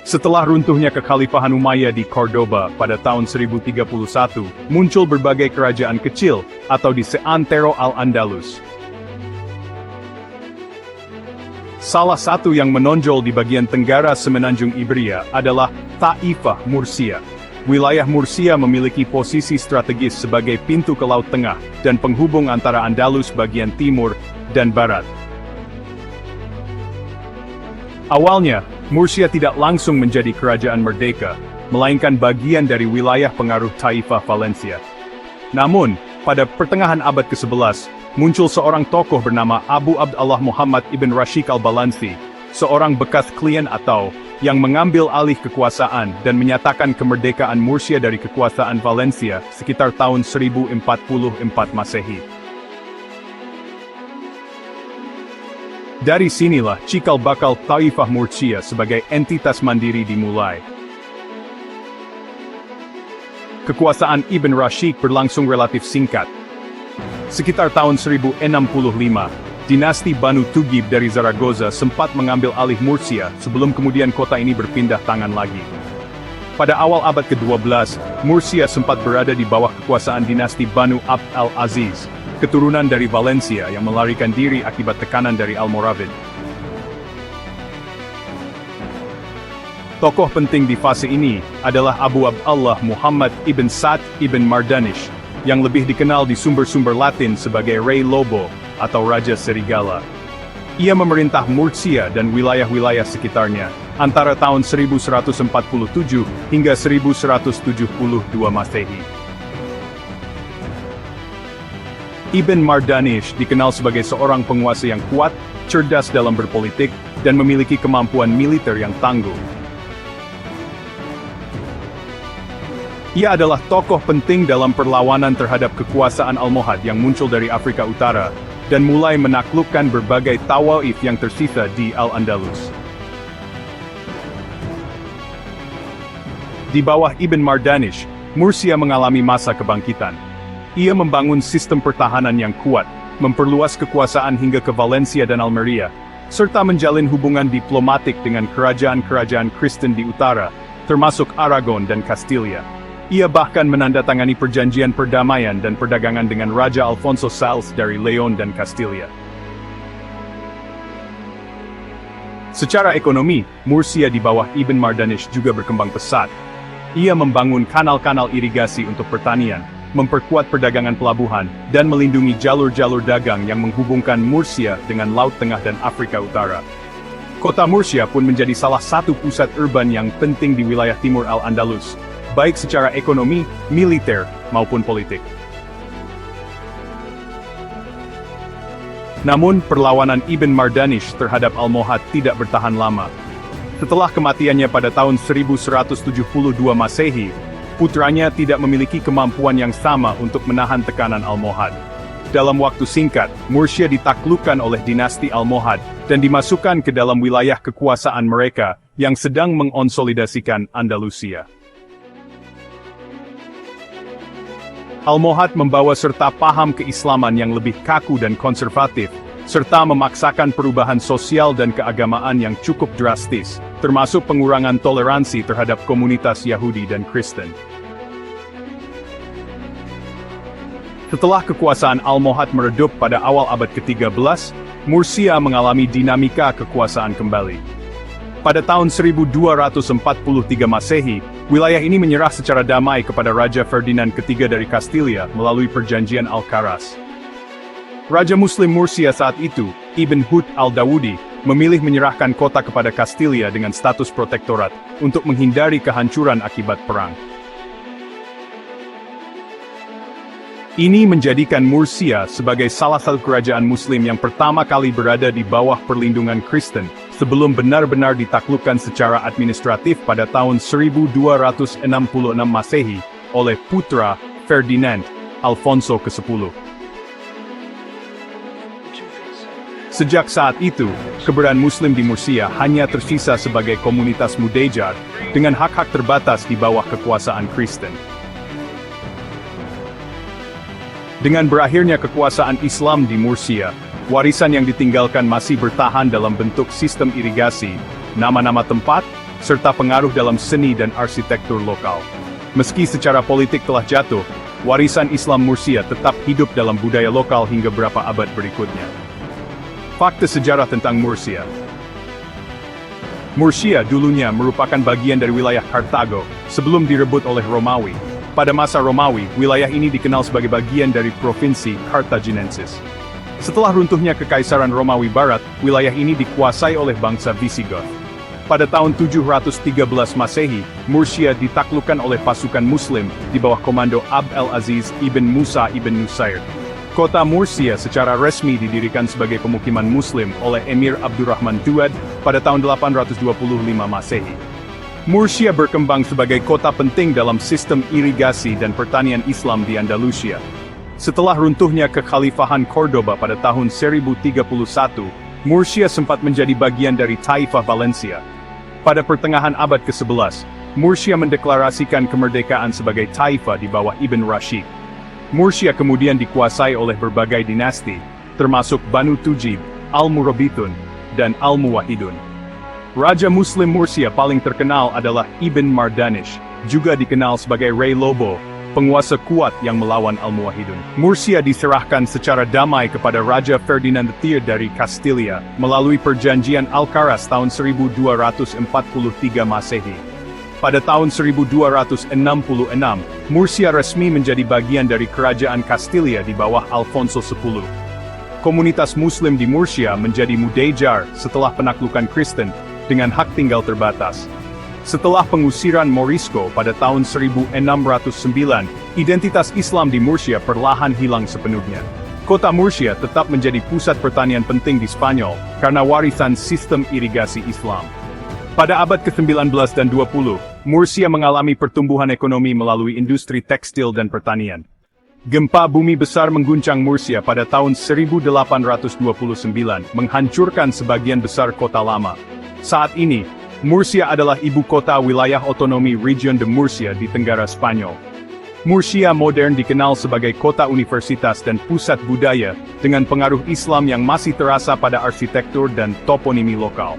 Setelah runtuhnya kekhalifahan Umayyah di Cordoba pada tahun 1031, muncul berbagai kerajaan kecil atau di seantero Al-Andalus. Salah satu yang menonjol di bagian tenggara Semenanjung Iberia adalah Taifah Mursia. Wilayah Mursia memiliki posisi strategis sebagai pintu ke Laut Tengah dan penghubung antara Andalus bagian timur dan barat. Awalnya, Mursia tidak langsung menjadi kerajaan merdeka, melainkan bagian dari wilayah pengaruh Taifah Valencia. Namun, pada pertengahan abad ke-11, muncul seorang tokoh bernama Abu Abdallah Muhammad ibn Rashid al-Balansi, seorang bekas klien atau yang mengambil alih kekuasaan dan menyatakan kemerdekaan Mursia dari kekuasaan Valencia sekitar tahun 1044 Masehi. Dari sinilah cikal bakal Taifah Mursia sebagai entitas mandiri dimulai. Kekuasaan Ibn Rashid berlangsung relatif singkat. Sekitar tahun 1065, dinasti Banu Tugib dari Zaragoza sempat mengambil alih Mursia sebelum kemudian kota ini berpindah tangan lagi. Pada awal abad ke-12, Mursia sempat berada di bawah kekuasaan dinasti Banu Abd al-Aziz, keturunan dari Valencia yang melarikan diri akibat tekanan dari Almoravid. Tokoh penting di fase ini adalah Abu Abdallah Muhammad ibn Sa'd ibn Mardanish, yang lebih dikenal di sumber-sumber Latin sebagai Rey Lobo atau Raja Serigala. Ia memerintah Mursia dan wilayah-wilayah sekitarnya antara tahun 1147 hingga 1172 Masehi. Ibn Mardanish dikenal sebagai seorang penguasa yang kuat, cerdas dalam berpolitik, dan memiliki kemampuan militer yang tangguh. Ia adalah tokoh penting dalam perlawanan terhadap kekuasaan Almohad yang muncul dari Afrika Utara, dan mulai menaklukkan berbagai tawaif yang tersisa di Al-Andalus. Di bawah Ibn Mardanish, Mursia mengalami masa kebangkitan. Ia membangun sistem pertahanan yang kuat, memperluas kekuasaan hingga ke Valencia dan Almeria, serta menjalin hubungan diplomatik dengan kerajaan-kerajaan Kristen di utara, termasuk Aragon dan Castilla. Ia bahkan menandatangani perjanjian perdamaian dan perdagangan dengan Raja Alfonso Sales dari Leon dan Castilla. Secara ekonomi, Mursia di bawah Ibn Mardanish juga berkembang pesat. Ia membangun kanal-kanal irigasi untuk pertanian, memperkuat perdagangan pelabuhan, dan melindungi jalur-jalur dagang yang menghubungkan Mursia dengan Laut Tengah dan Afrika Utara. Kota Mursia pun menjadi salah satu pusat urban yang penting di wilayah timur Al-Andalus, baik secara ekonomi, militer, maupun politik. Namun, perlawanan Ibn Mardanish terhadap Almohad tidak bertahan lama. Setelah kematiannya pada tahun 1172 Masehi, putranya tidak memiliki kemampuan yang sama untuk menahan tekanan Almohad. Dalam waktu singkat, Mursia ditaklukkan oleh dinasti Almohad dan dimasukkan ke dalam wilayah kekuasaan mereka yang sedang mengonsolidasikan Andalusia. Almohad membawa serta paham keislaman yang lebih kaku dan konservatif, serta memaksakan perubahan sosial dan keagamaan yang cukup drastis, termasuk pengurangan toleransi terhadap komunitas Yahudi dan Kristen. Setelah kekuasaan Almohad meredup pada awal abad ke-13, Mursia mengalami dinamika kekuasaan kembali. Pada tahun 1243 Masehi, wilayah ini menyerah secara damai kepada Raja Ferdinand III dari Castilla melalui perjanjian Alcaraz. Raja Muslim Mursia saat itu, Ibn Hud al-Dawudi, memilih menyerahkan kota kepada Castilla dengan status protektorat untuk menghindari kehancuran akibat perang. Ini menjadikan Mursia sebagai salah satu kerajaan Muslim yang pertama kali berada di bawah perlindungan Kristen, sebelum benar-benar ditaklukkan secara administratif pada tahun 1266 Masehi oleh putra Ferdinand, Alfonso ke-10. Sejak saat itu, keberadaan Muslim di Mursia hanya tersisa sebagai komunitas Mudejar, dengan hak-hak terbatas di bawah kekuasaan Kristen. Dengan berakhirnya kekuasaan Islam di Mursia, warisan yang ditinggalkan masih bertahan dalam bentuk sistem irigasi, nama-nama tempat, serta pengaruh dalam seni dan arsitektur lokal. Meski secara politik telah jatuh, warisan Islam Murcia tetap hidup dalam budaya lokal hingga beberapa abad berikutnya. Fakta sejarah tentang Murcia. Murcia dulunya merupakan bagian dari wilayah Kartago, sebelum direbut oleh Romawi. Pada masa Romawi, wilayah ini dikenal sebagai bagian dari provinsi Carthaginensis. Setelah runtuhnya Kekaisaran Romawi Barat, wilayah ini dikuasai oleh bangsa Visigoth. Pada tahun 713 Masehi, Murcia ditaklukkan oleh pasukan Muslim di bawah komando Abd al-Aziz ibn Musa ibn Nusair. Kota Murcia secara resmi didirikan sebagai pemukiman Muslim oleh Emir Abdurrahman II pada tahun 825 Masehi. Murcia berkembang sebagai kota penting dalam sistem irigasi dan pertanian Islam di Andalusia. Setelah runtuhnya kekhalifahan Cordoba pada tahun 1031, Murcia sempat menjadi bagian dari Taifah Valencia. Pada pertengahan abad ke-11, Murcia mendeklarasikan kemerdekaan sebagai Taifah di bawah Ibn Rashid. Murcia kemudian dikuasai oleh berbagai dinasti, termasuk Banu Tujib, Al-Murabitun, dan Al-Muwahidun. Raja Muslim Murcia paling terkenal adalah Ibn Mardanish, juga dikenal sebagai Rey Lobo, penguasa kuat yang melawan Al-Muwahidun. Murcia diserahkan secara damai kepada Raja Ferdinand III dari Kastilia melalui perjanjian Alcaraz tahun 1243 Masehi. Pada tahun 1266, Murcia resmi menjadi bagian dari kerajaan Kastilia di bawah Alfonso X. Komunitas Muslim di Murcia menjadi mudejar setelah penaklukan Kristen dengan hak tinggal terbatas. Setelah pengusiran Morisco pada tahun 1609, identitas Islam di Murcia perlahan hilang sepenuhnya. Kota Murcia tetap menjadi pusat pertanian penting di Spanyol karena warisan sistem irigasi Islam. Pada abad ke-19 dan 20, Murcia mengalami pertumbuhan ekonomi melalui industri tekstil dan pertanian. Gempa bumi besar mengguncang Murcia pada tahun 1829, menghancurkan sebagian besar kota lama. Saat ini, Murcia adalah ibu kota wilayah otonomi Region de Murcia di Tenggara Spanyol. Murcia modern dikenal sebagai kota universitas dan pusat budaya, dengan pengaruh Islam yang masih terasa pada arsitektur dan toponimi lokal.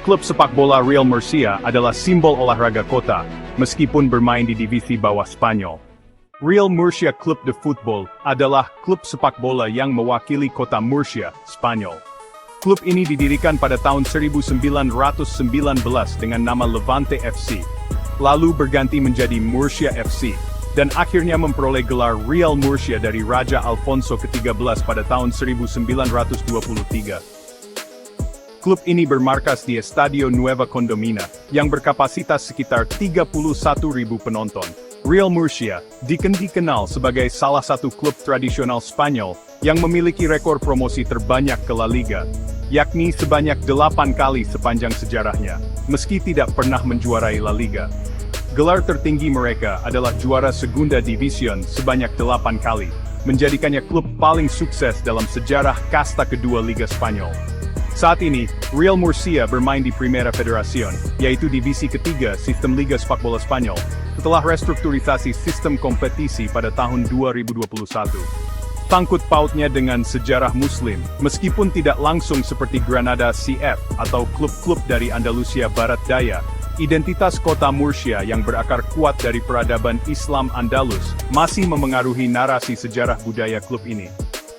Klub sepak bola Real Murcia adalah simbol olahraga kota, meskipun bermain di divisi bawah Spanyol. Real Murcia Club de Football adalah klub sepak bola yang mewakili kota Murcia, Spanyol. Klub ini didirikan pada tahun 1919 dengan nama Levante FC, lalu berganti menjadi Murcia FC, dan akhirnya memperoleh gelar Real Murcia dari Raja Alfonso ke-13 pada tahun 1923. Klub ini bermarkas di Estadio Nueva Condomina, yang berkapasitas sekitar 31.000 penonton. Real Murcia dikenal sebagai salah satu klub tradisional Spanyol yang memiliki rekor promosi terbanyak ke La Liga, yakni sebanyak 8 kali sepanjang sejarahnya, meski tidak pernah menjuarai La Liga. Gelar tertinggi mereka adalah juara Segunda División sebanyak 8 kali, menjadikannya klub paling sukses dalam sejarah kasta kedua Liga Spanyol. Saat ini, Real Murcia bermain di Primera Federación, yaitu divisi ketiga sistem Liga Sepak Bola Spanyol, setelah restrukturisasi sistem kompetisi pada tahun 2021. Sangkut pautnya dengan sejarah Muslim, meskipun tidak langsung seperti Granada CF atau klub-klub dari Andalusia Barat Daya, identitas kota Murcia yang berakar kuat dari peradaban Islam Andalus masih memengaruhi narasi sejarah budaya klub ini.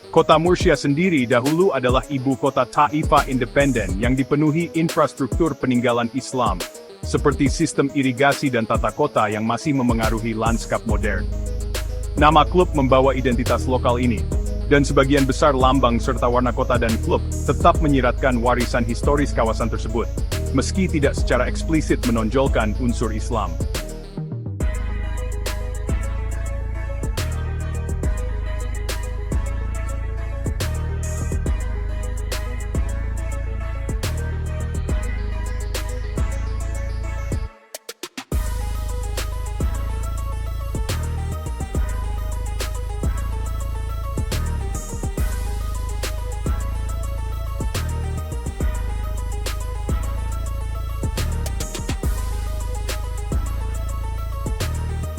Kota Murcia sendiri dahulu adalah ibu kota Taifah independen yang dipenuhi infrastruktur peninggalan Islam, seperti sistem irigasi dan tata kota yang masih memengaruhi lanskap modern. Nama klub membawa identitas lokal ini, dan sebagian besar lambang serta warna kota dan klub tetap menyiratkan warisan historis kawasan tersebut, meski tidak secara eksplisit menonjolkan unsur Islam.